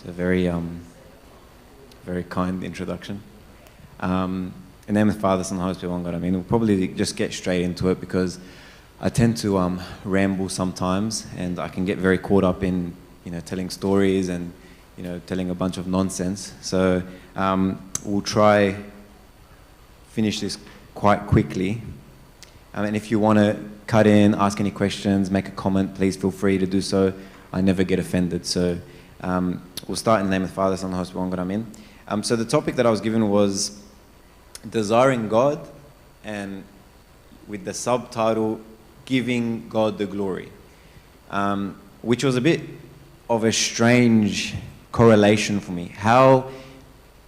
It's a very, very kind introduction. In the name of the Father, Son, and Holy Spirit, one God. I mean, we'll probably just get straight into it because I tend to ramble sometimes, and I can get very caught up in, telling stories and, telling a bunch of nonsense. So we'll try finish this quite quickly. And if you want to cut in, ask any questions, make a comment, please feel free to do so. I never get offended. So we'll start in the name of the Father, Son, and Holy Spirit, one God. Amen. So the topic that I was given was desiring God, and with the subtitle, giving God the glory, which was a bit of a strange correlation for me. How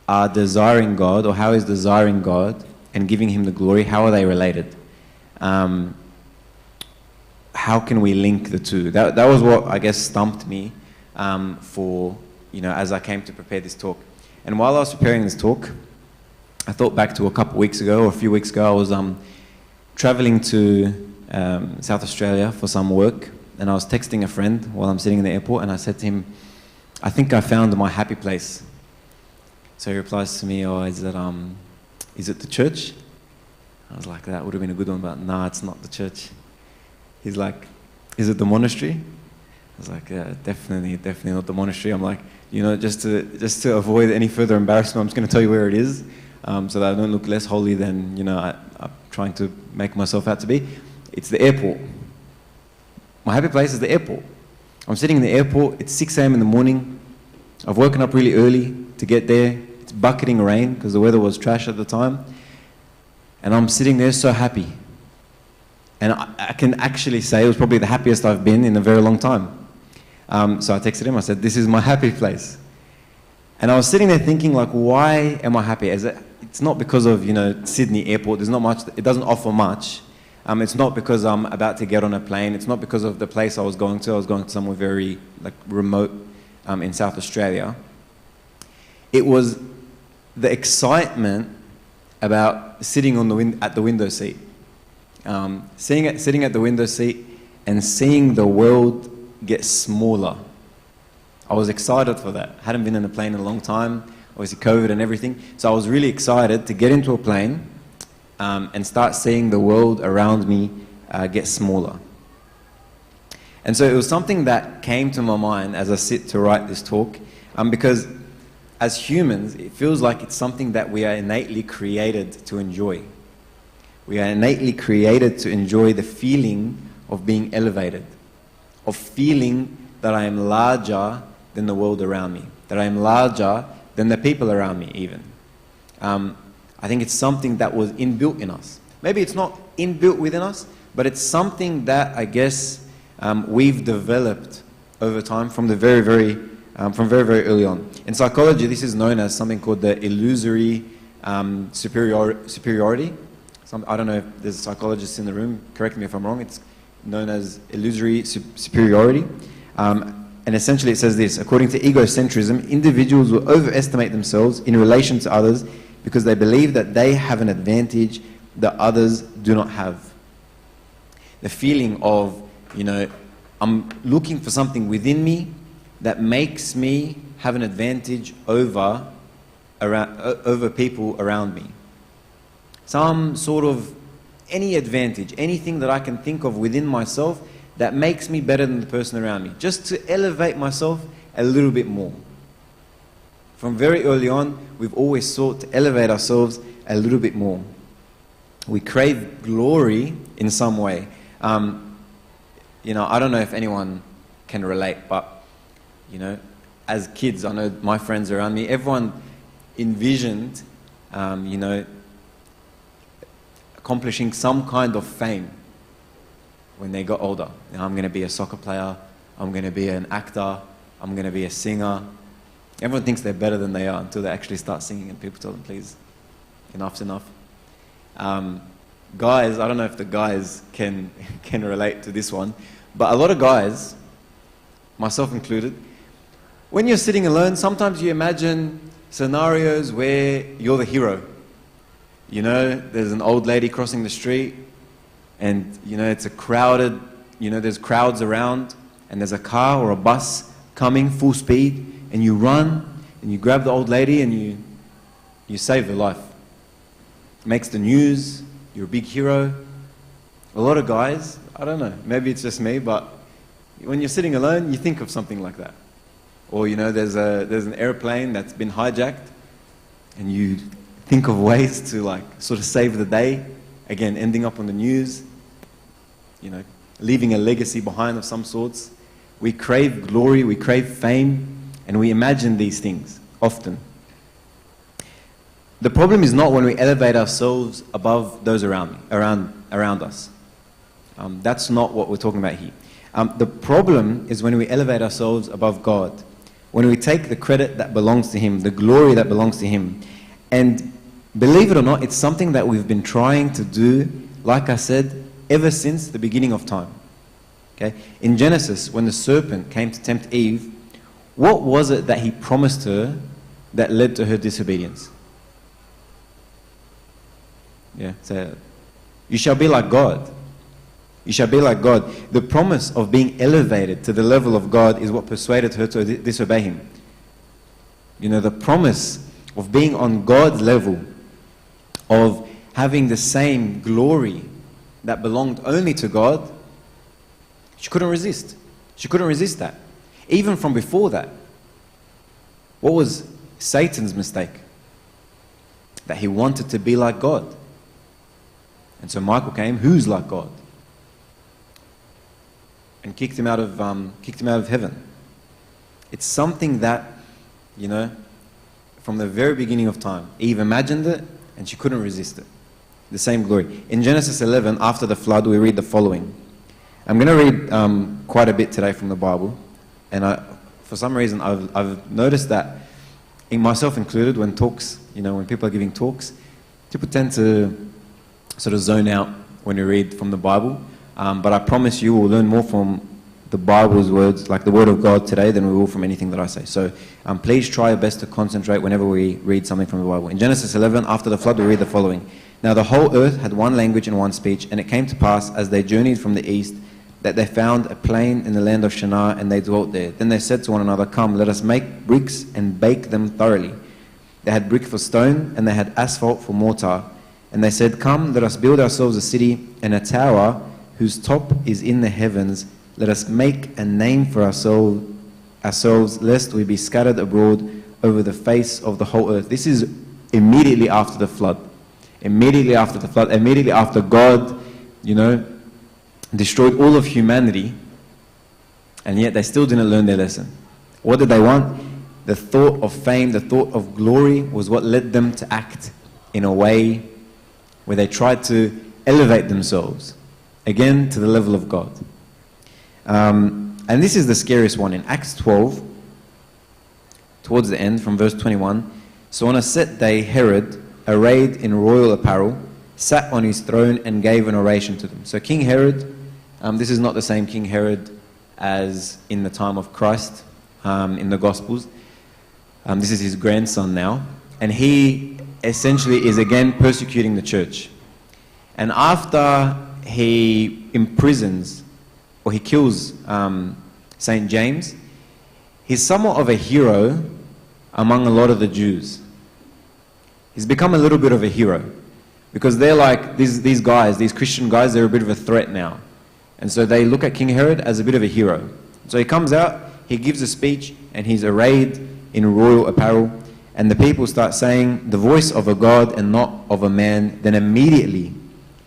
are desiring God, or how is desiring God and giving Him the glory, how are they related? How can we link the two? That was what, I guess, stumped me for, as I came to prepare this talk. And while I was preparing this talk, I thought back to a couple of weeks ago, or a few weeks ago. I was traveling to South Australia for some work, and I was texting a friend while I'm sitting in the airport, and I said to him, I think I found my happy place. So he replies to me, is it the church? I was like, that would have been a good one, but no, it's not the church. He's like, is it the monastery? I was like, yeah, definitely not the monastery. I'm like, just to avoid any further embarrassment, I'm just going to tell you where it is, so that I don't look less holy than, I'm trying to make myself out to be. It's the airport. My happy place is the airport. I'm sitting in the airport, it's 6 a.m. in the morning. I've woken up really early to get there. It's bucketing rain because the weather was trash at the time. And I'm sitting there so happy. And I can actually say it was probably the happiest I've been in a very long time. So I texted him, I said, this is my happy place. And I was sitting there thinking, like, why am I happy? It's not because of, Sydney Airport. There's not much, it doesn't offer much. It's not because I'm about to get on a plane. It's not because of the place I was going to. I was going to somewhere very, remote in South Australia. It was the excitement about sitting at the window seat. Sitting at the window seat and seeing the world get smaller. I was excited for that. Hadn't been in a plane in a long time, obviously COVID and everything. So I was really excited to get into a plane and start seeing the world around me get smaller. And so it was something that came to my mind as I sit to write this talk, because as humans, it feels like it's something that we are innately created to enjoy. We are innately created to enjoy the feeling of being elevated, of feeling that I am larger than the world around me, that I am larger than the people around me even. I think it's something that was inbuilt in us. Maybe it's not inbuilt within us, but it's something that I guess we've developed over time from very, very early on. In psychology, this is known as something called the illusory superiority. I don't know if there's psychologists in the room, correct me if I'm wrong, it's known as illusory superiority. And essentially it says this: according to egocentrism, individuals will overestimate themselves in relation to others because they believe that they have an advantage that others do not have. The feeling of, I'm looking for something within me that makes me have an advantage over people around me. Some sort of, any advantage, anything that I can think of within myself that makes me better than the person around me, just to elevate myself a little bit more. From very early on, we've always sought to elevate ourselves a little bit more. We crave glory in some way. I don't know if anyone can relate, but, as kids, I know my friends around me, everyone envisioned, accomplishing some kind of fame when they got older. I'm going to be a soccer player, I'm going to be an actor, I'm going to be a singer. Everyone thinks they're better than they are until they actually start singing and people tell them, please, enough's enough. Guys, I don't know if the guys can relate to this one, but a lot of guys, myself included, when you're sitting alone, sometimes you imagine scenarios where you're the hero. There's an old lady crossing the street, and it's a crowded, there's crowds around, and there's a car or a bus coming full speed, and you run, and you grab the old lady, and you save her life. Makes the news, you're a big hero. A lot of guys, I don't know, maybe it's just me, but when you're sitting alone, you think of something like that. Or, you know, there's an airplane that's been hijacked, and you think of ways to, like, sort of save the day. Again, ending up on the news, you know, leaving a legacy behind of some sorts. We crave glory, we crave fame, and we imagine these things often. The problem is not when we elevate ourselves above those around us. That's not what we're talking about here. The problem is when we elevate ourselves above God, when we take the credit that belongs to Him, the glory that belongs to Him. And believe it or not, it's something that we've been trying to do, like I said, ever since the beginning of time. Okay? In Genesis, when the serpent came to tempt Eve, what was it that he promised her that led to her disobedience? Yeah, so you shall be like God. You shall be like God. The promise of being elevated to the level of God is what persuaded her to disobey Him. You know, the promise of being on God's level, of having the same glory that belonged only to God, she couldn't resist. She couldn't resist that. Even from before that. What was Satan's mistake? That he wanted to be like God. And so Michael came, who's like God? And kicked him out of heaven. It's something that, you know, from the very beginning of time, Eve imagined it and she couldn't resist it. The same glory. In Genesis 11, after the flood, we read the following. I'm going to read quite a bit today from the Bible, and for some reason I've noticed that, in myself included, when talks, you know, when people are giving talks, people tend to sort of zone out when you read from the Bible. But I promise you we'll learn more from the Bible's words, like the Word of God today, than we will from anything that I say. So please try your best to concentrate whenever we read something from the Bible. In Genesis 11, after the flood, we read the following. Now the whole earth had one language and one speech, and it came to pass, as they journeyed from the east, that they found a plain in the land of Shinar, and they dwelt there. Then they said to one another, come, let us make bricks and bake them thoroughly. They had brick for stone, and they had asphalt for mortar. And they said, come, let us build ourselves a city and a tower whose top is in the heavens. Let us make a name for ourselves, lest we be scattered abroad over the face of the whole earth. This is immediately after the flood. Immediately after the flood, immediately after God, you know, destroyed all of humanity, and yet they still didn't learn their lesson. What did they want? The thought of fame, the thought of glory was what led them to act in a way where they tried to elevate themselves, again, to the level of God. And this is the scariest one. In Acts 12, towards the end, from verse 21, so on a set day, Herod, arrayed in royal apparel, sat on his throne and gave an oration to them. So King Herod, this is not the same King Herod as in the time of Christ in the Gospels. This is his grandson now. And he essentially is again persecuting the church. And after he imprisons, or he kills St. James, he's somewhat of a hero among a lot of the Jews. He's become a little bit of a hero. Because they're like, these guys, these Christian guys, they're a bit of a threat now. And so they look at King Herod as a bit of a hero. So he comes out, he gives a speech, and he's arrayed in royal apparel. And the people start saying, the voice of a God and not of a man. Then immediately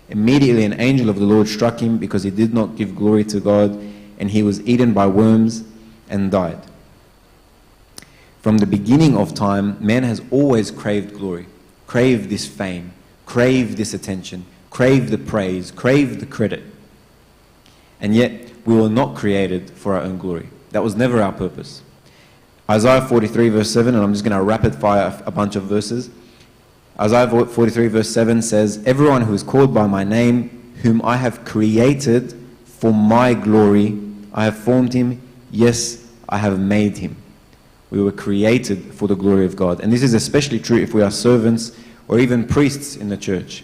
an angel of the Lord struck him, because he did not give glory to God, and he was eaten by worms and died. From the beginning of time, man has always craved glory, craved this fame, crave this attention, crave the praise, crave the credit. And yet, we were not created for our own glory. That was never our purpose. Isaiah 43 verse 7, and I'm just going to rapid fire a bunch of verses. Isaiah 43 verse 7 says, everyone who is called by my name, whom I have created for my glory, I have formed him, yes, I have made him. We were created for the glory of God. And this is especially true if we are servants or even priests in the church.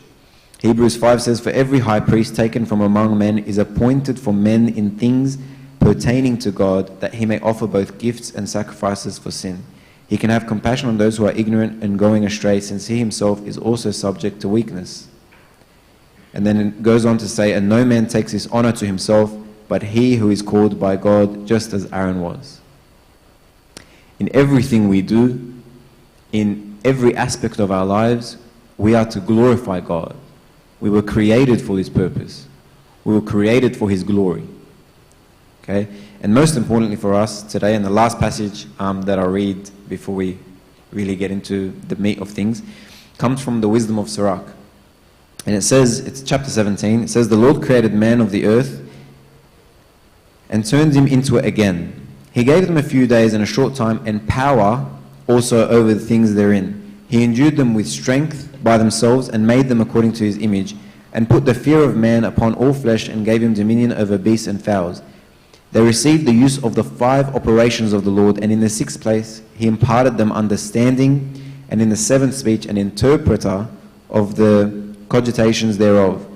Hebrews 5 says, for every high priest taken from among men is appointed for men in things pertaining to God, that he may offer both gifts and sacrifices for sin. He can have compassion on those who are ignorant and going astray, since he himself is also subject to weakness. And then it goes on to say, and no man takes this honor to himself, but he who is called by God, just as Aaron was. In everything we do, in every aspect of our lives, we are to glorify God. We were created for this purpose. We were created for his glory. Okay? And most importantly for us today, and the last passage that I'll read before we really get into the meat of things, comes from the wisdom of Sirach. And it says, it's chapter 17, it says, the Lord created man of the earth and turned him into it again. He gave them a few days and a short time, and power also over the things therein. He endued them with strength by themselves, and made them according to his image, and put the fear of man upon all flesh, and gave him dominion over beasts and fowls. They received the use of the 5 operations of the Lord, and in the 6th place he imparted them understanding, and in the 7th speech an interpreter of the cogitations thereof.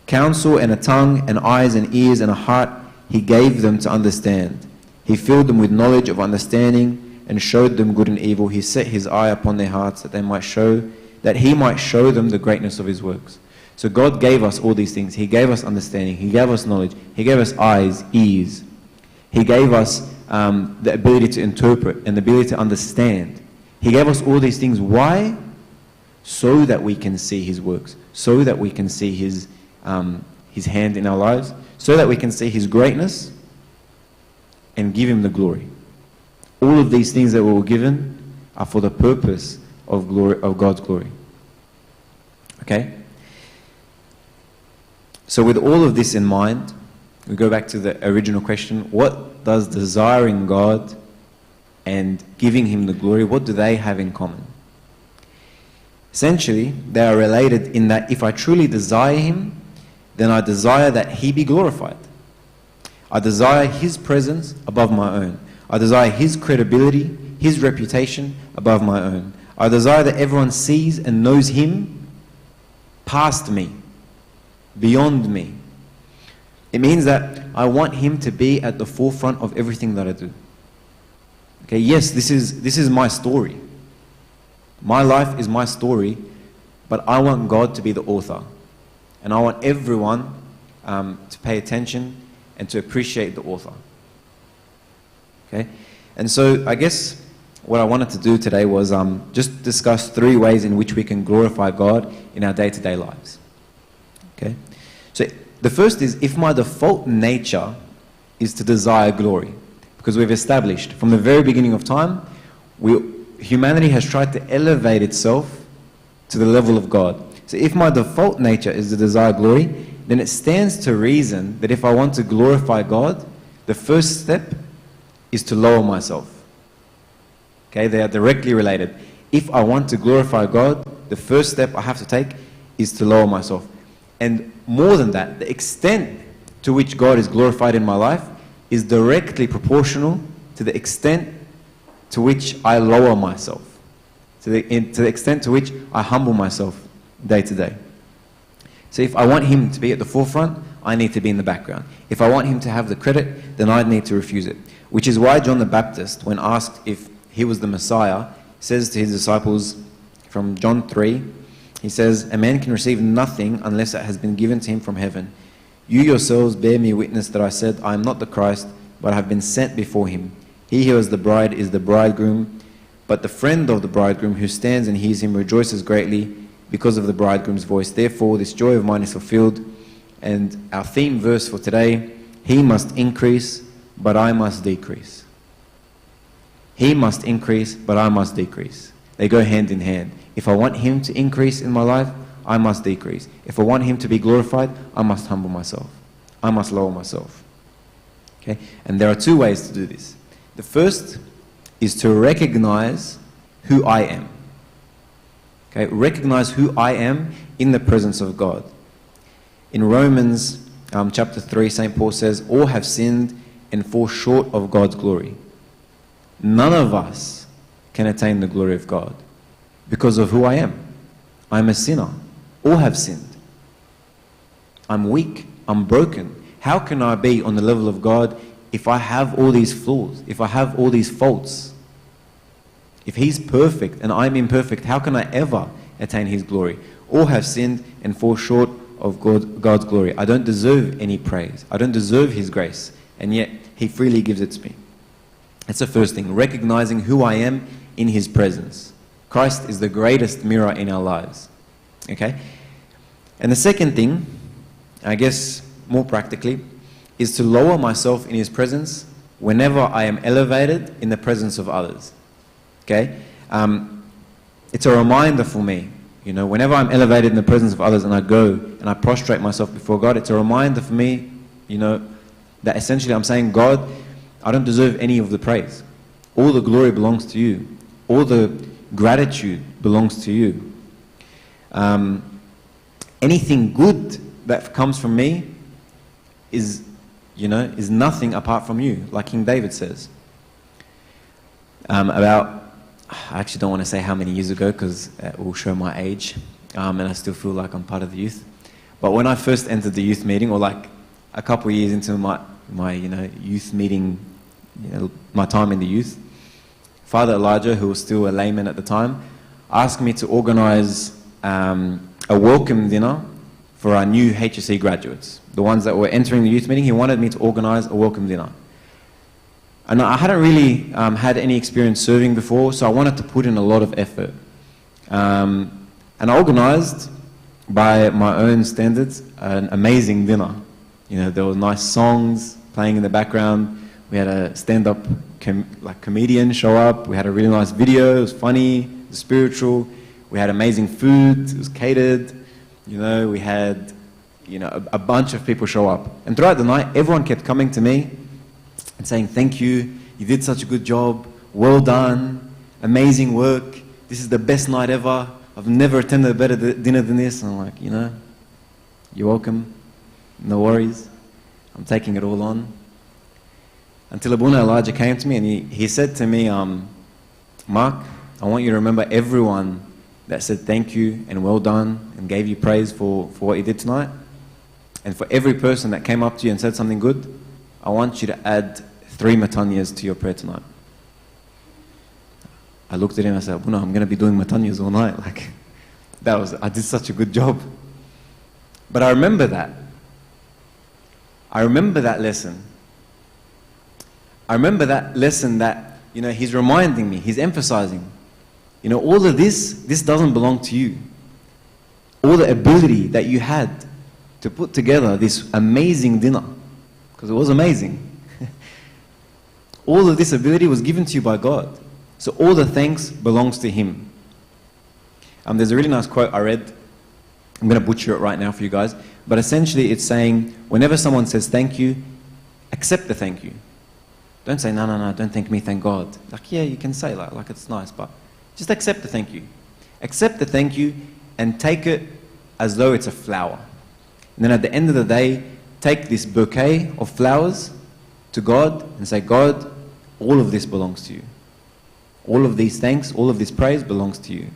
Counsel and a tongue and eyes and ears and a heart he gave them to understand. He filled them with knowledge of understanding, and showed them good and evil. He set his eye upon their hearts, that he might show them the greatness of his works. So God gave us all these things. He gave us understanding. He gave us knowledge. He gave us eyes, ears. He gave us the ability to interpret and the ability to understand. He gave us all these things. Why? So that we can see his works. So that we can see his hand in our lives. So that we can see his greatness and give him the glory. All of these things that we were given are for the purpose of God's glory. Okay? So with all of this in mind, we go back to the original question, what does desiring God and giving him the glory, what do they have in common? Essentially, they are related in that if I truly desire him, then I desire that he be glorified. I desire his presence above my own. I desire his credibility, his reputation above my own. I desire that everyone sees and knows him past me, beyond me. It means that I want him to be at the forefront of everything that I do. Okay, yes, this is my story. My life is my story, but I want God to be the author. And I want everyone to pay attention and to appreciate the author. Okay? And so I guess what I wanted to do today was just discuss 3 ways in which we can glorify God in our day-to-day lives. Okay? So the first is, if my default nature is to desire glory, because we've established from the very beginning of time, humanity has tried to elevate itself to the level of God. So if my default nature is to desire glory, then it stands to reason that if I want to glorify God, the first step is to lower myself. Okay, they are directly related. If I want to glorify God, the first step I have to take is to lower myself. And more than that, the extent to which God is glorified in my life is directly proportional to the extent to which I lower myself, to the extent to which I humble myself day to day. So if I want him to be at the forefront, I need to be in the background. If I want him to have the credit, then I need to refuse it. Which is why John the Baptist, when asked if he was the Messiah, says to his disciples from John 3, he says, "A man can receive nothing unless it has been given to him from heaven. You yourselves bear me witness that I said, I am not the Christ, but I have been sent before him. He who is the bride is the bridegroom, but the friend of the bridegroom who stands and hears him rejoices greatly because of the bridegroom's voice. Therefore, this joy of mine is fulfilled." And our theme verse for today, he must increase, but I must decrease. He must increase, but I must decrease. They go hand in hand. If I want him to increase in my life, I must decrease. If I want him to be glorified, I must humble myself. I must lower myself. Okay? And there are 2 ways to do this. The first is to recognize who I am. Okay? Recognize who I am in the presence of God. In Romans chapter 3, St. Paul says, "All have sinned and fall short of God's glory." None of us can attain the glory of God because of who I am. I'm a sinner. All have sinned. I'm weak. I'm broken. How can I be on the level of God if I have all these flaws, if I have all these faults, if He's perfect and I'm imperfect, how can I ever attain His glory? All have sinned and fall short of God's glory. I don't deserve any praise. I don't deserve His grace. And yet, He freely gives it to me. That's the first thing, recognizing who I am in His presence. Christ is the greatest mirror in our lives. Okay? And the second thing, I guess more practically, is to lower myself in His presence whenever I am elevated in the presence of others. Okay? It's a reminder for me, you know, whenever I'm elevated in the presence of others and I go and I prostrate myself before God, it's a reminder for me, you know, that essentially I'm saying, God, I don't deserve any of the praise. All the glory belongs to You. All the gratitude belongs to You. Anything good that comes from me is, you know, is nothing apart from You, like King David says. I actually don't want to say how many years ago because it will show my age, and I still feel like I'm part of the youth. But when I first entered the youth meeting, or like a couple of years into my you know, youth meeting, you know, my time in the youth, Father Elijah, who was still a layman at the time, asked me to organize a welcome dinner for our new HSC graduates, the ones that were entering the youth meeting. He wanted me to organize a welcome dinner. And I hadn't really had any experience serving before, so I wanted to put in a lot of effort. And I organized, by my own standards, an amazing dinner. You know, there were nice songs playing in the background. We had a stand-up comedian show up. We had a really nice video. It was funny, it was spiritual. We had amazing food. It was catered. You know, we had, you know, a bunch of people show up. And throughout the night, everyone kept coming to me and saying, thank you, you did such a good job, well done, amazing work, this is the best night ever, I've never attended a better dinner than this. And I'm like, you know, you're welcome, no worries, I'm taking it all on. Until Abuna Elijah came to me and he said to me, Mark, I want you to remember everyone that said thank you and well done and gave you praise for what you did tonight. And for every person that came up to you and said something good, I want you to add 3 matanyas to your prayer tonight. I looked at him and I said, Abuna, I'm going to be doing matanyas all night. Like, I did such a good job. But I remember that. I remember that lesson. I remember that lesson that, you know, he's reminding me, he's emphasizing, you know, all of this doesn't belong to you. All the ability that you had to put together this amazing dinner, because it was amazing. All of this ability was given to you by God. So all the thanks belongs to Him. There's a really nice quote I read. I'm going to butcher it right now for you guys. But essentially it's saying, whenever someone says thank you, accept the thank you. Don't say, no, don't thank me, thank God. Like, yeah, you can say like it's nice, but just accept the thank you. Accept the thank you and take it as though it's a flower. And then at the end of the day, take this bouquet of flowers to God and say, God, all of this belongs to You. All of these thanks, all of this praise belongs to You.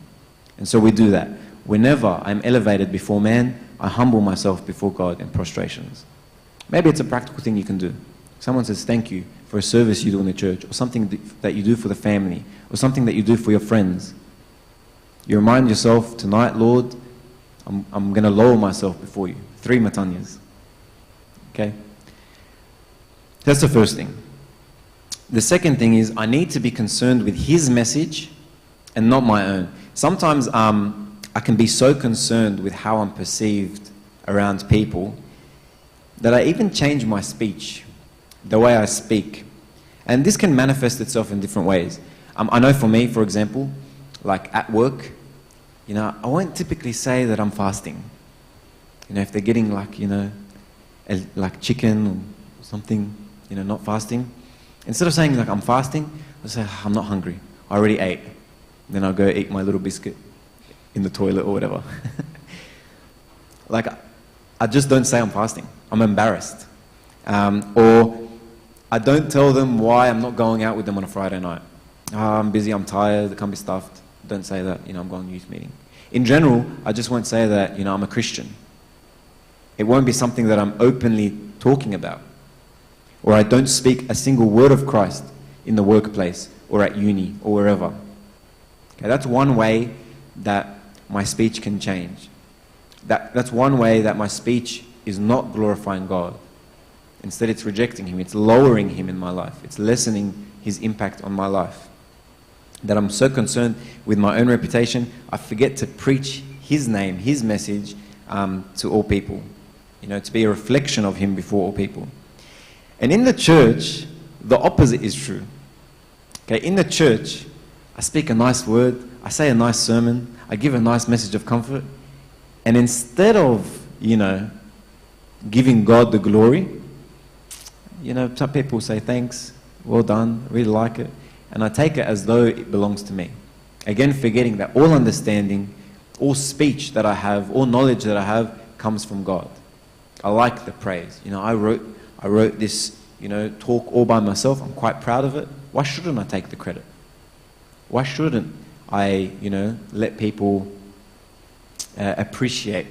And so we do that. Whenever I'm elevated before man, I humble myself before God in prostrations. Maybe it's a practical thing you can do. Someone says thank you for a service you do in the church, or something that you do for the family, or something that you do for your friends. You remind yourself, tonight, Lord, I'm going to lower myself before You. 3 matanyas. Okay? That's the first thing. The second thing is I need to be concerned with His message and not my own. Sometimes I can be so concerned with how I'm perceived around people that I even change my speech, the way I speak. And this can manifest itself in different ways. I know for me, for example, like at work, you know, I won't typically say that I'm fasting. You know, if they're getting like, you know, like chicken or something, you know, not fasting. Instead of saying like I'm fasting, I'll say I'm not hungry. I already ate. Then I'll go eat my little biscuit in the toilet or whatever. Like I just don't say I'm fasting. I'm embarrassed. Or I don't tell them why I'm not going out with them on a Friday night. I'm busy, I'm tired, I can't be stuffed. Don't say that, you know, I'm going to youth meeting. In general, I just won't say that, you know, I'm a Christian. It won't be something that I'm openly talking about. or I don't speak a single word of Christ in the workplace or at uni or wherever. Okay, that's one way that my speech can change. That's one way that my speech is not glorifying God. Instead, it's rejecting Him. It's lowering Him in my life. It's lessening His impact on my life. That I'm so concerned with my own reputation, I forget to preach His name, His message to all people. To be a reflection of Him before all people. And in the church, the opposite is true. Okay, in the church, I speak a nice word, I say a nice sermon, I give a nice message of comfort, and instead of, giving God the glory, some people say thanks, well done, really like it, and I take it as though it belongs to me. Again, forgetting that all understanding, all speech that I have, all knowledge that I have comes from God. I like the praise. I wrote this, talk all by myself. I'm quite proud of it. Why shouldn't I take the credit? Why shouldn't I, let people appreciate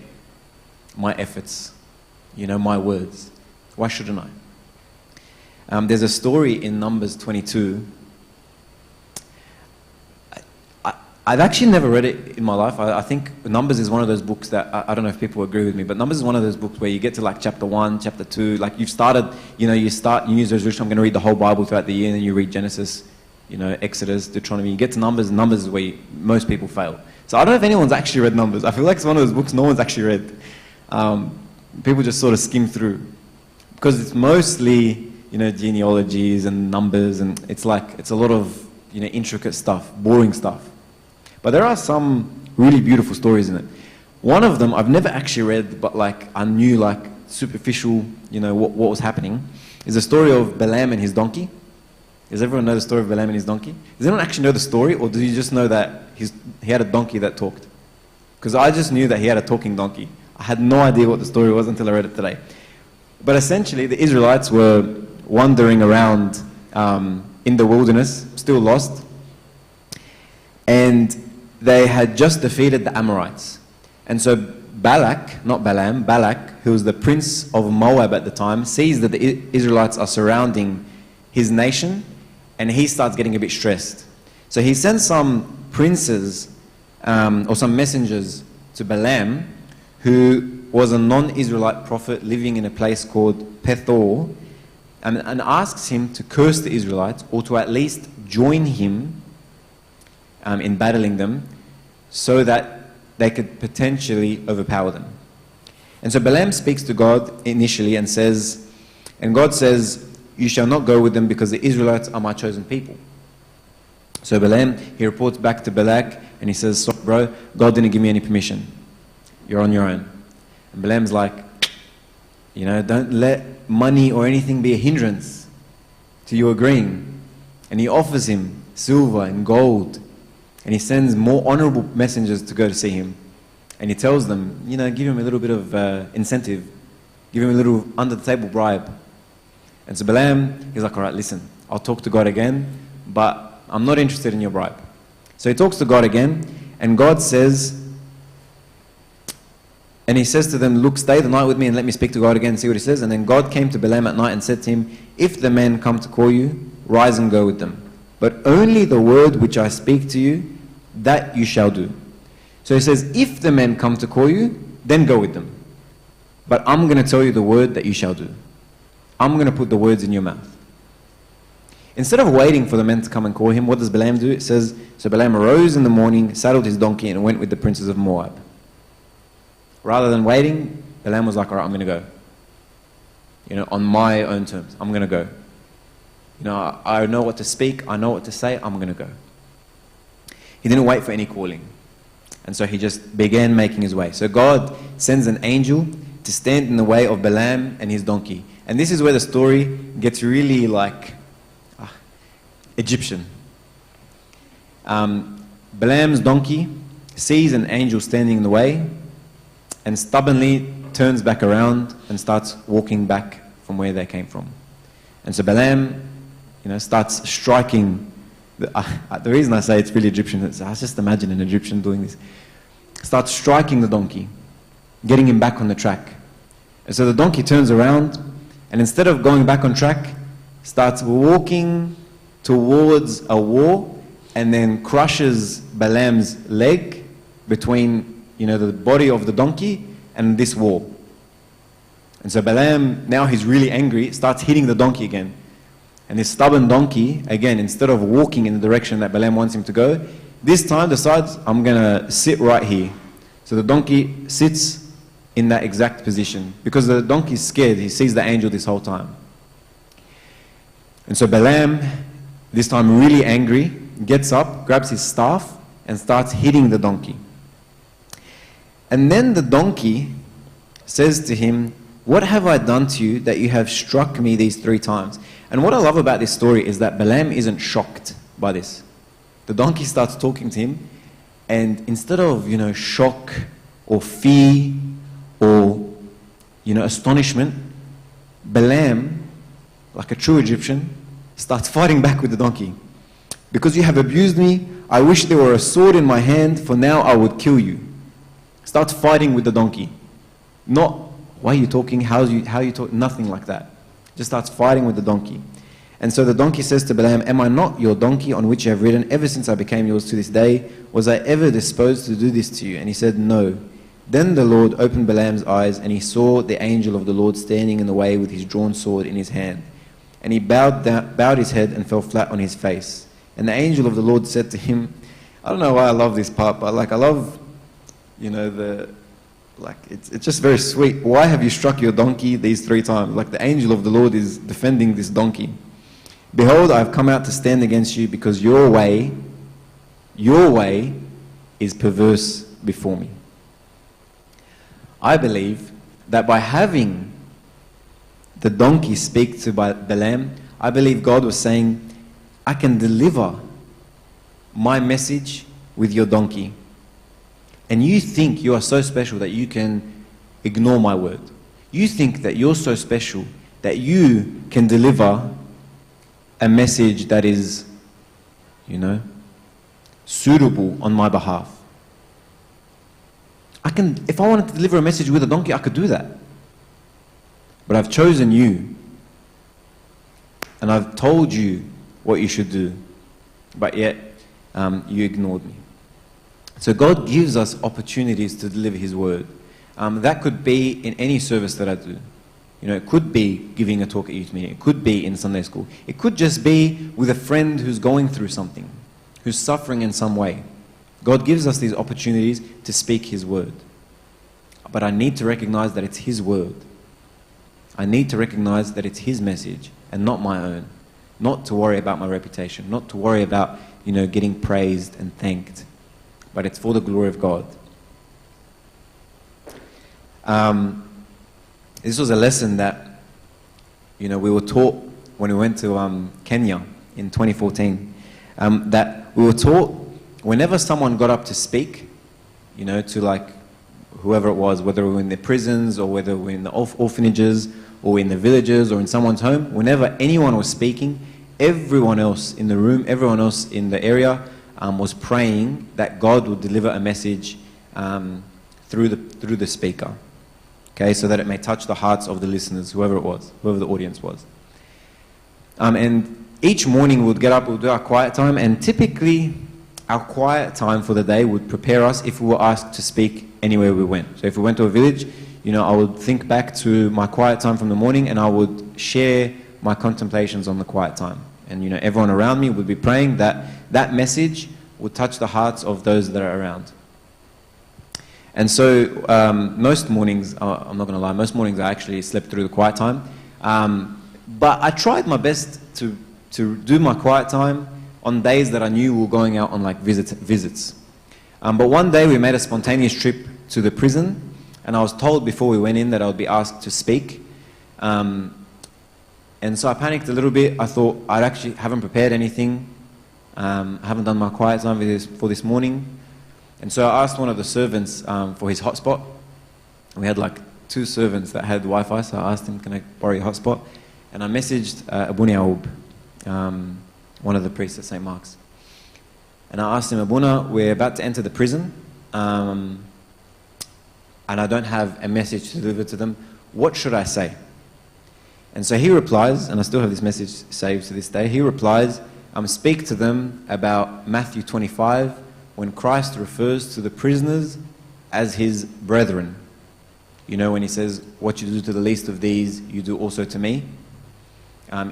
my efforts, my words? Why shouldn't I? There's a story in Numbers 22. I've actually never read it in my life. I think Numbers is one of those books that, I don't know if people agree with me, but Numbers is one of those books where you get to like chapter 1, chapter 2, like you've started, you start New Year's resolution, I'm going to read the whole Bible throughout the year, and then you read Genesis, Exodus, Deuteronomy, you get to Numbers, and Numbers is where most people fail. So I don't know if anyone's actually read Numbers. I feel like it's one of those books no one's actually read. People just sort of skim through. Because it's mostly, genealogies and numbers, and it's a lot of, intricate stuff, boring stuff. But there are some really beautiful stories in it. One of them I've never actually read, but I knew superficial, what was happening, is the story of Balaam and his donkey. Does everyone know the story of Balaam and his donkey? Does anyone actually know the story, or do you just know that he had a donkey that talked? Because I just knew that he had a talking donkey. I had no idea what the story was until I read it today. But essentially, the Israelites were wandering around in the wilderness, still lost, and they had just defeated the Amorites. And so Balak, not Balaam, Balak, who was the prince of Moab at the time, sees that the Israelites are surrounding his nation, and he starts getting a bit stressed. So he sends some princes or some messengers to Balaam, who was a non-Israelite prophet living in a place called Pethor, and asks him to curse the Israelites, or to at least join him in battling them, so that they could potentially overpower them. And so Balaam speaks to God initially and God says, you shall not go with them, because the Israelites are my chosen people. So Balaam, he reports back to Balak, and he says, sorry bro, God didn't give me any permission. You're on your own. And Balaam's like, don't let money or anything be a hindrance to you agreeing. And he offers him silver and gold, and he sends more honorable messengers to go to see him. And he tells them, give him a little bit of incentive, give him a little under-the-table bribe. And so Balaam, he's like, all right, listen, I'll talk to God again, but I'm not interested in your bribe. So he talks to God again, and God says, and he says to them, look, stay the night with me and let me speak to God again and see what he says. And then God came to Balaam at night and said to him, if the men come to call you, rise and go with them. But only the word which I speak to you, that you shall do. So he says, if the men come to call you, then go with them. But I'm going to tell you the word that you shall do. I'm going to put the words in your mouth. Instead of waiting for the men to come and call him, what does Balaam do? It says, so Balaam arose in the morning, saddled his donkey, and went with the princes of Moab. Rather than waiting, Balaam was like, all right, I'm going to go. On my own terms, I'm going to go. I know what to speak, I know what to say, I'm going to go. He didn't wait for any calling. And so he just began making his way. So God sends an angel to stand in the way of Balaam and his donkey. And this is where the story gets really Egyptian. Balaam's donkey sees an angel standing in the way and stubbornly turns back around and starts walking back from where they came from. And so Balaam, starts striking. The reason I say it's really Egyptian is I just imagine an Egyptian doing this. Starts striking the donkey, getting him back on the track. And so the donkey turns around, and instead of going back on track, starts walking towards a wall and then crushes Balaam's leg between, the body of the donkey and this wall. And so Balaam, now he's really angry, starts hitting the donkey again. And this stubborn donkey, again, instead of walking in the direction that Balaam wants him to go, this time decides, I'm going to sit right here. So the donkey sits in that exact position. Because the donkey's scared, he sees the angel this whole time. And so Balaam, this time really angry, gets up, grabs his staff, and starts hitting the donkey. And then the donkey says to him, "What have I done to you that you have struck me these 3 times?" And what I love about this story is that Balaam isn't shocked by this. The donkey starts talking to him, and instead of, shock or fear or, astonishment, Balaam, like a true Egyptian, starts fighting back with the donkey. "Because you have abused me, I wish there were a sword in my hand, for now I would kill you." Starts fighting with the donkey. Not, "Why are you talking? How are you talking?" Nothing like that. Just starts fighting with the donkey. And so the donkey says to Balaam, "Am I not your donkey on which you have ridden ever since I became yours to this day? Was I ever disposed to do this to you?" And he said, "No." Then the Lord opened Balaam's eyes, and he saw the angel of the Lord standing in the way with his drawn sword in his hand. And he bowed his head and fell flat on his face. And the angel of the Lord said to him, I don't know why I love this part, but I love, it's just very sweet. "Why have you struck your donkey these 3 times? Like the angel of the Lord is defending this donkey. "Behold, I have come out to stand against you because your way is perverse before me." I believe that by having the donkey speak to Balaam, I believe God was saying, I can deliver my message with your donkey. And you think you are so special that you can ignore my word. You think that you're so special that you can deliver a message that is, suitable on my behalf. If I wanted to deliver a message with a donkey, I could do that. But I've chosen you. And I've told you what you should do. But yet, you ignored me. So God gives us opportunities to deliver His word. That could be in any service that I do. It could be giving a talk at youth meeting. It could be in Sunday school. It could just be with a friend who's going through something, who's suffering in some way. God gives us these opportunities to speak His word. But I need to recognize that it's His word. I need to recognize that it's His message and not my own. Not to worry about my reputation. Not to worry about, getting praised and thanked. But it's for the glory of God. This was a lesson that, we were taught when we went to Kenya in 2014. That we were taught whenever someone got up to speak, to whoever it was, whether we were in the prisons or whether we were in the orphanages or in the villages or in someone's home, whenever anyone was speaking, everyone else in the room, everyone else in the area was praying that God would deliver a message through the speaker. Okay, so that it may touch the hearts of the listeners, whoever it was, whoever the audience was. And each morning we would get up, we would do our quiet time, and typically our quiet time for the day would prepare us if we were asked to speak anywhere we went. So if we went to a village, I would think back to my quiet time from the morning and I would share my contemplations on the quiet time. And everyone around me would be praying that that message would touch the hearts of those that are around. And so most mornings, I'm not going to lie, most mornings I actually slept through the quiet time. But I tried my best to do my quiet time on days that I knew we were going out on visits. But one day we made a spontaneous trip to the prison, and I was told before we went in that I would be asked to speak. And so I panicked a little bit. I thought I actually haven't prepared anything. I haven't done my quiet time for this morning. And so I asked one of the servants for his hotspot. We had 2 servants that had Wi-Fi, so I asked him, can I borrow your hotspot? And I messaged Abuna Aoub, one of the priests at St. Mark's. And I asked him, Abuna, we're about to enter the prison, and I don't have a message to deliver to them. What should I say? And so he replies, and I still have this message saved to this day, he replies, speak to them about Matthew 25, when Christ refers to the prisoners as his brethren. You know, when he says, what you do to the least of these, you do also to me.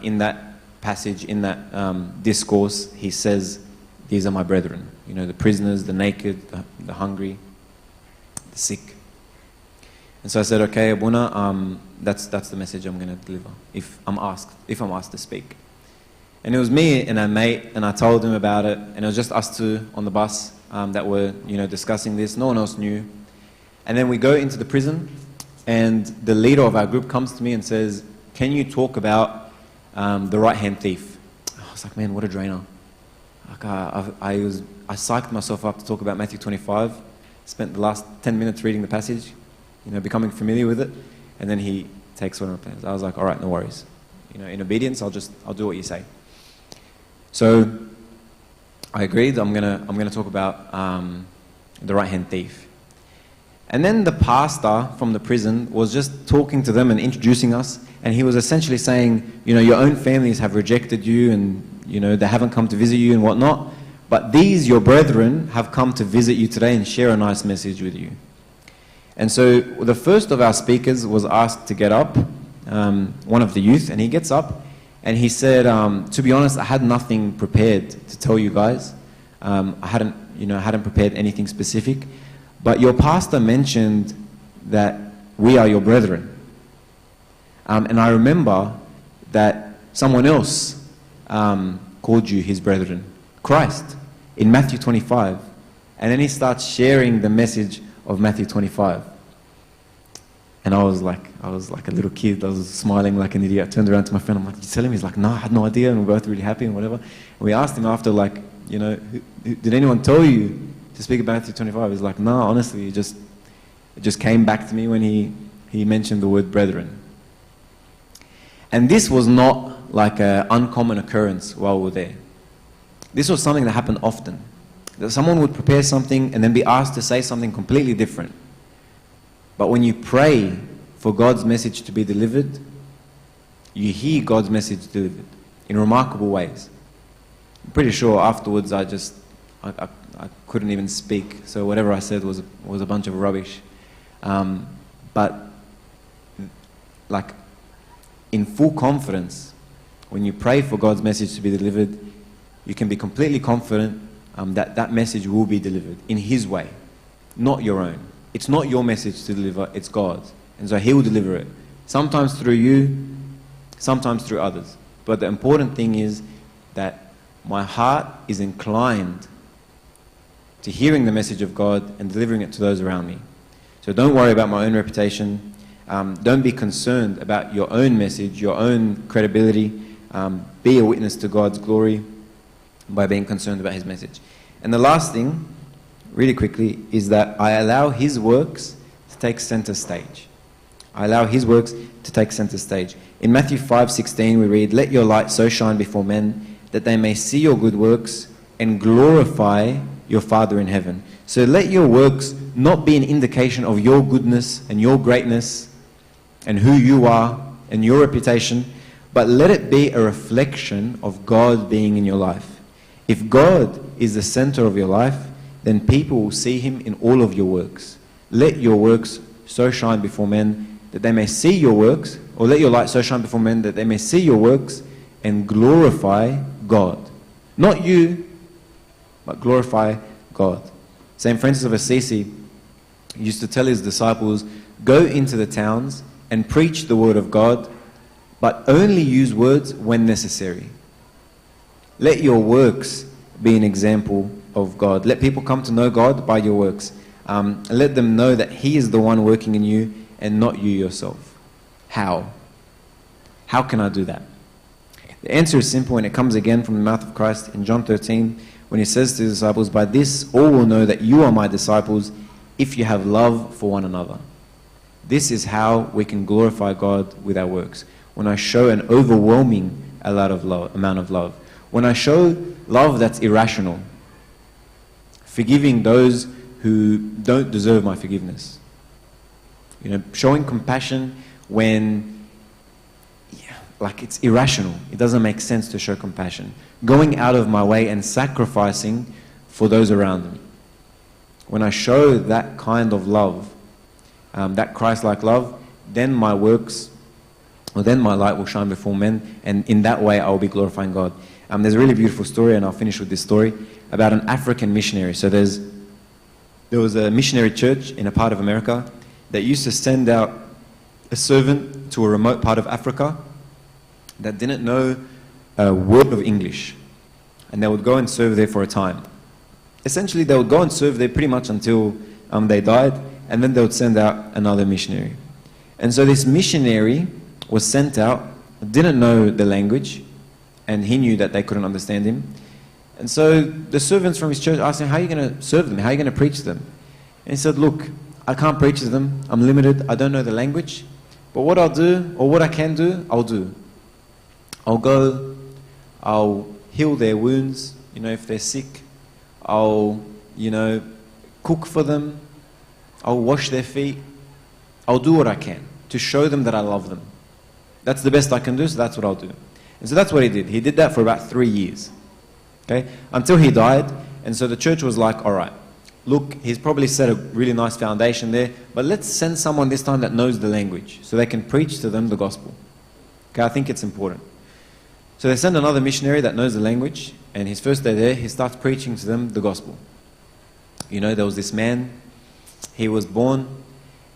In that passage, in that discourse, he says, these are my brethren. You know, the prisoners, the naked, the hungry, the sick. And so I said, okay, Abuna, that's the message I'm going to deliver if I'm asked to speak. And it was me and a mate, and I told him about it, and it was just us two on the bus that were, you know, discussing this. No one else knew. And then we go into the prison, and the leader of our group comes to me and says, can you talk about the right-hand thief? I was like, man, what a drainer. Like, I psyched myself up to talk about Matthew 25, spent the last 10 minutes reading the passage, you know, becoming familiar with it, and then he takes one of the plans. I was like, all right, no worries. You know, in obedience, I'll do what you say. So I agreed. I'm gonna talk about the right-hand thief. And then the pastor from the prison was just talking to them and introducing us, and he was essentially saying, you know, your own families have rejected you, and you know, they haven't come to visit you and whatnot, but these, your brethren, have come to visit you today and share a nice message with you. And so the first of our speakers was asked to get up, one of the youth, and he gets up and he said, to be honest, I had nothing prepared to tell you guys. I hadn't prepared anything specific, but your pastor mentioned that we are your brethren. And I remember that someone else called you his brethren, Christ, in Matthew 25. And then he starts sharing the message of Matthew 25. And I was like a little kid. I was smiling like an idiot. I turned around to my friend. I'm like, you tell him? He's like, no, I had no idea. And we're both really happy and whatever. And we asked him after, like, you know, did anyone tell you to speak about Matthew 25? He's like, no, honestly, it just came back to me when he mentioned the word brethren. And this was not like an uncommon occurrence while we were there. This was something that happened often. That someone would prepare something and then be asked to say something completely different. But when you pray for God's message to be delivered, you hear God's message delivered in remarkable ways. I'm pretty sure afterwards I couldn't even speak. So whatever I said was a bunch of rubbish. But like in full confidence, when you pray for God's message to be delivered, you can be completely confident that message will be delivered in His way, not your own. It's not your message to deliver, it's God's. And so He will deliver it. Sometimes through you, sometimes through others. But the important thing is that my heart is inclined to hearing the message of God and delivering it to those around me. So don't worry about my own reputation. Don't be concerned about your own message, your own credibility. Be a witness to God's glory by being concerned about His message. And the last thing, really quickly, is that I allow His works to take center stage. I allow His works to take center stage. In Matthew 5:16 we read, "Let your light so shine before men that they may see your good works and glorify your Father in heaven." So let your works not be an indication of your goodness and your greatness and who you are and your reputation, but let it be a reflection of God being in your life. If God is the center of your life, then people will see Him in all of your works. Let your works so shine before men that they may see your works, or let your light so shine before men that they may see your works and glorify God. Not you, but glorify God. St. Francis of Assisi used to tell his disciples, go into the towns and preach the word of God, but only use words when necessary. Let your works be an example of God. Let people come to know God by your works. Let them know that He is the one working in you and not you yourself. How? How can I do that? The answer is simple, and it comes again from the mouth of Christ in John 13 when He says to His disciples, "By this all will know that you are my disciples if you have love for one another." This is how we can glorify God with our works. When I show an overwhelming amount of love. When I show love that's irrational. Forgiving those who don't deserve my forgiveness. You know, showing compassion when like it's irrational. It doesn't make sense to show compassion. Going out of my way and sacrificing for those around me. When I show that kind of love, that Christ-like love, then my works, or then my light will shine before men, and in that way I will be glorifying God. There's a really beautiful story, and I'll finish with this story, about an African missionary. So there was a missionary church in a part of America that used to send out a servant to a remote part of Africa that didn't know a word of English. And they would go and serve there for a time. Essentially, they would go and serve there pretty much until they died, and then they would send out another missionary. And so this missionary was sent out, didn't know the language, and he knew that they couldn't understand him. And so the servants from his church asked him, how are you going to serve them? How are you going to preach to them? And he said, look, I can't preach to them. I'm limited. I don't know the language. But what I'll do, or what I can do, I'll do. I'll go, I'll heal their wounds, if they're sick. I'll, cook for them. I'll wash their feet. I'll do what I can to show them that I love them. That's the best I can do, so that's what I'll do. And so that's what he did. He did that for about 3 years. Okay? Until he died. And so the church was like, all right, look, he's probably set a really nice foundation there, but let's send someone this time that knows the language so they can preach to them the gospel. Okay, I think it's important. So they send another missionary that knows the language, and his first day there, he starts preaching to them the gospel. There was this man, he was born,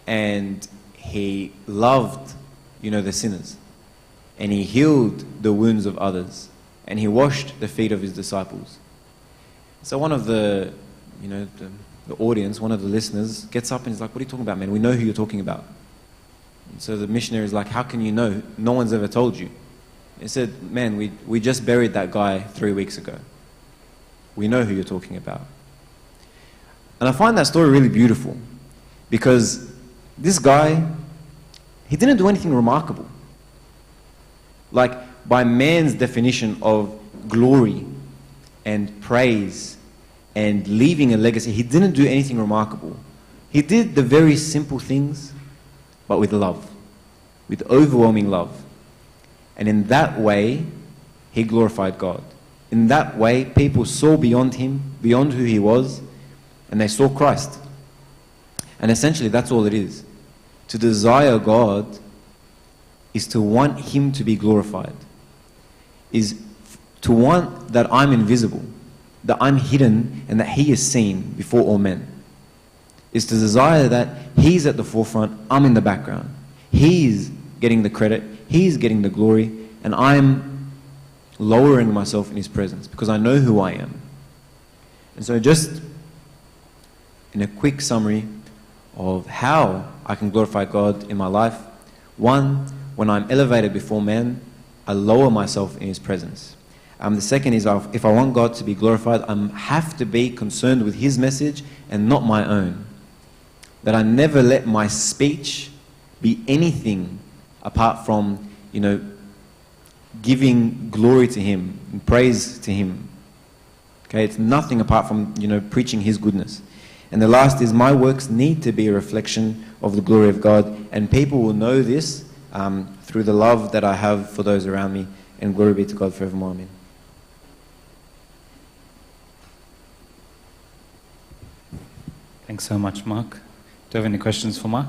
and he loved, the sinners. And he healed the wounds of others. And he washed the feet of his disciples. So one of the audience, one of the listeners, gets up and is like, what are you talking about, man? We know who you're talking about. And so the missionary is like, how can you know? No one's ever told you. He said, man, we just buried that guy 3 weeks ago. We know who you're talking about. And I find that story really beautiful because this guy, he didn't do anything remarkable. Like, by man's definition of glory and praise and leaving a legacy, he didn't do anything remarkable. He did the very simple things, but with love, with overwhelming love. And in that way, he glorified God. In that way, people saw beyond him, beyond who he was, and they saw Christ. And essentially, that's all it is. To desire God is to want him to be glorified. Is to want that I'm invisible, that I'm hidden, and that he is seen before all men. Is to desire that he's at the forefront, I'm in the background. He's getting the credit, he's getting the glory, and I'm lowering myself in his presence because I know who I am. And so just in a quick summary of how I can glorify God in my life. One, when I'm elevated before men, I lower myself in his presence. The second is, if I want God to be glorified, I have to be concerned with his message and not my own. That I never let my speech be anything apart from, giving glory to him and praise to him. Okay, it's nothing apart from, preaching his goodness. And the last is, my works need to be a reflection of the glory of God, and people will know this through the love that I have for those around me, and glory be to God forevermore. Amen. Thanks so much, Mark. Do you have any questions for Mark?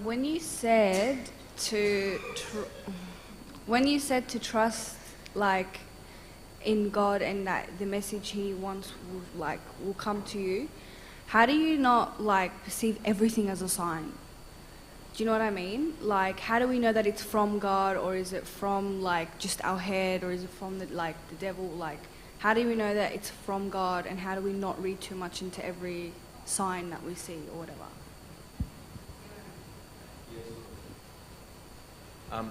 When you said to trust like in God and that the message he wants will come to you, how do you not perceive everything as a sign? Do you know what I mean? Like, how do we know that it's from God, or is it from just our head, or is it from the devil? How do we know that it's from God, and how do we not read too much into every sign that we see or whatever?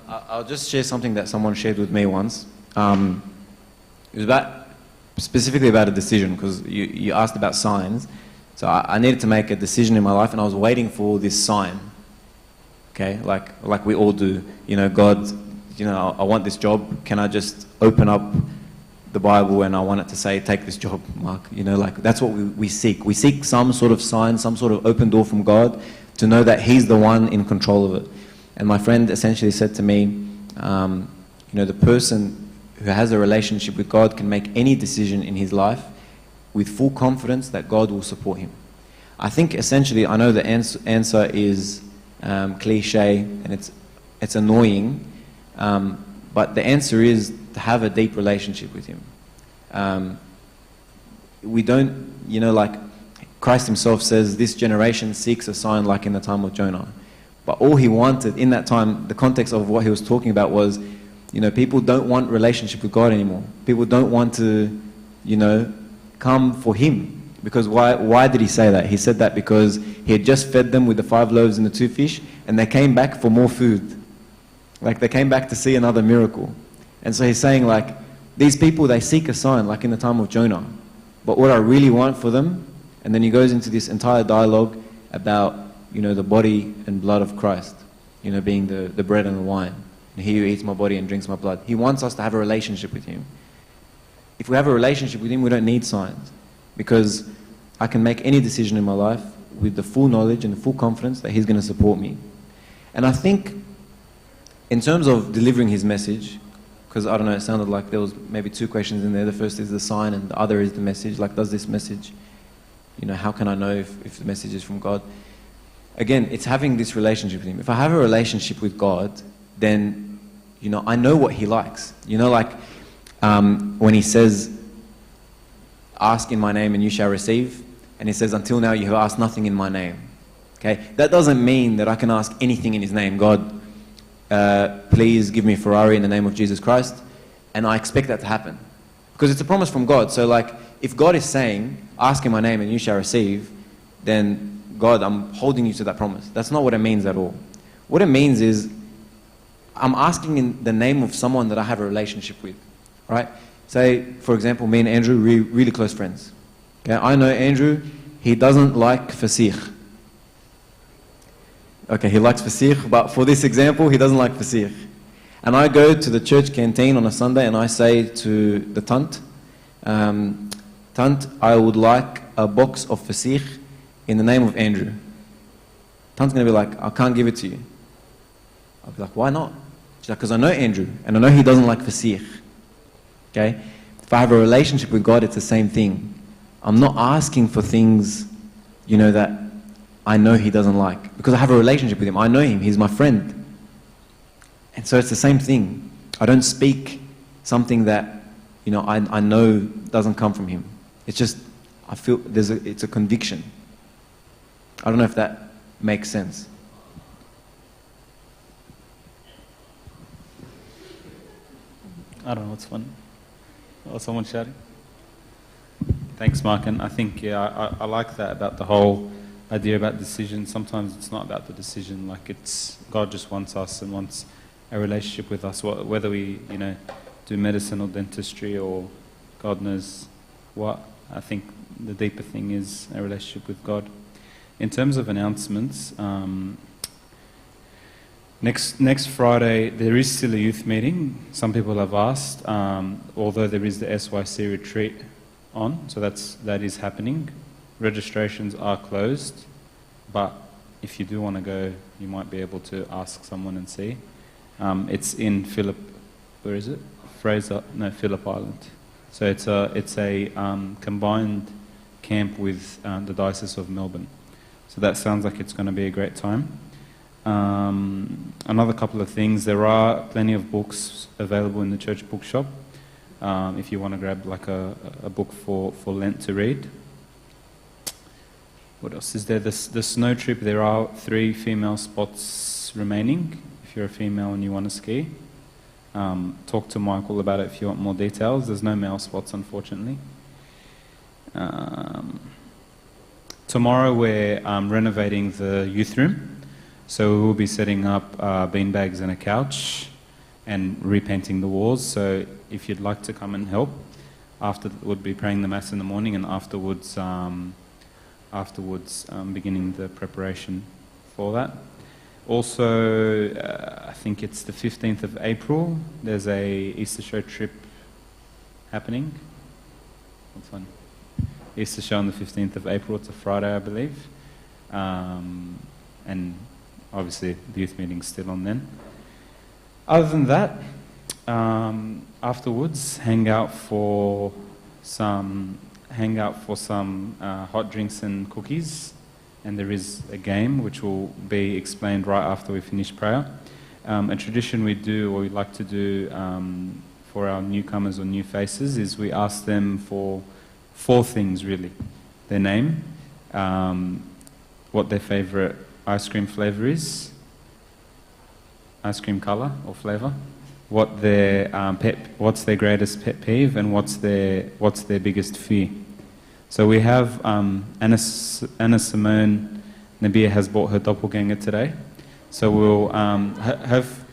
I'll just share something that someone shared with me once. It was specifically about a decision, because you asked about signs. So I needed to make a decision in my life, and I was waiting for this sign. Okay, like we all do. God, I want this job. Can I just open up the Bible and I want it to say, take this job, Mark. You know, like that's what we seek. We seek some sort of sign, some sort of open door from God to know that He's the one in control of it. And my friend essentially said to me, you know, the person who has a relationship with God can make any decision in his life with full confidence that God will support him. I think essentially, I know the answer is cliche and it's annoying, but the answer is to have a deep relationship with Him. We don't, you know, like Christ Himself says, this generation seeks a sign like in the time of Jonah. But all He wanted in that time, the context of what He was talking about was, you know, people don't want relationship with God anymore. People don't want to, you know, come for Him. Because why did He say that? He said that because He had just fed them with the 5 loaves and the 2 fish, and they came back for more food. Like they came back to see another miracle. And so He's saying, like, these people, they seek a sign like in the time of Jonah. But what I really want for them, and then He goes into this entire dialogue about, you know, the body and blood of Christ, you know, being the bread and the wine. And he who eats my body and drinks my blood. He wants us to have a relationship with Him. If we have a relationship with Him, we don't need signs. Because I can make any decision in my life with the full knowledge and the full confidence that He's going to support me. And I think, in terms of delivering His message, because I don't know, it sounded like there was maybe 2 questions in there. The first is the sign and the other is the message. Like, does this message, you know, how can I know if the message is from God? Again, it's having this relationship with Him. If I have a relationship with God, then, you know, I know what He likes. You know, like when He says, ask in my name and you shall receive. And He says, until now you have asked nothing in my name. Okay? That doesn't mean that I can ask anything in His name. God, please give me a Ferrari in the name of Jesus Christ. And I expect that to happen. Because it's a promise from God. So like, if God is saying, ask in my name and you shall receive, then God, I'm holding you to that promise. That's not what it means at all. What it means is, I'm asking in the name of someone that I have a relationship with. Right? Say, for example, me and Andrew, really close friends. Okay? I know Andrew, he doesn't like fasikh. Okay, he likes fasikh, but for this example, he doesn't like fasikh. And I go to the church canteen on a Sunday and I say to the tant, tant, I would like a box of fasikh in the name of Andrew. Tant's going to be like, I can't give it to you. I'll be like, why not? She's like, because I know Andrew, and I know he doesn't like fasikh. Okay? If I have a relationship with God, it's the same thing. I'm not asking for things, you know, that I know He doesn't like. Because I have a relationship with Him. I know Him. He's my friend. And so it's the same thing. I don't speak something that, you know, I know doesn't come from Him. It's just, I feel it's a conviction. I don't know if that makes sense. I don't know what's funny. Oh, someone shouting? Thanks, Mark. And I think, yeah, I like that about the whole idea about decision. Sometimes it's not about the decision. Like, it's God just wants us and wants a relationship with us. Whether we, you know, do medicine or dentistry or God knows what. I think the deeper thing is a relationship with God. In terms of announcements, next Friday there is still a youth meeting. Some people have asked, although there is the SYC retreat on, so that is happening. Registrations are closed, but if you do want to go, you might be able to ask someone and see. It's in Phillip Island. So it's a combined camp with the Diocese of Melbourne. So that sounds like it's going to be a great time. Another couple of things, there are plenty of books available in the church bookshop if you want to grab like a book for Lent to read. What else is there? The snow trip, there are 3 female spots remaining if you're a female and you want to ski. Talk to Michael about it if you want more details. There's no male spots, unfortunately. Tomorrow we're renovating the youth room. So we will be setting up beanbags and a couch and repainting the walls. So if you'd like to come and help, we'll be praying the Mass in the morning, and afterwards beginning the preparation for that. Also, I think it's the 15th of April, there's a Easter show trip happening. What's on? Easter show on the 15th of April. It's a Friday, I believe. And obviously the youth meeting's still on then. Other than that, afterwards, hang out for some hot drinks and cookies, and there is a game which will be explained right after we finish prayer. A tradition we do, or we like to do for our newcomers or new faces, is we ask them for 4 things really: their name, what their favourite ice cream flavour is, ice cream colour or flavour, what their what's their greatest pet peeve, and what's their biggest fear. So we have Anna Simone Nabia has bought her doppelganger today. So we'll have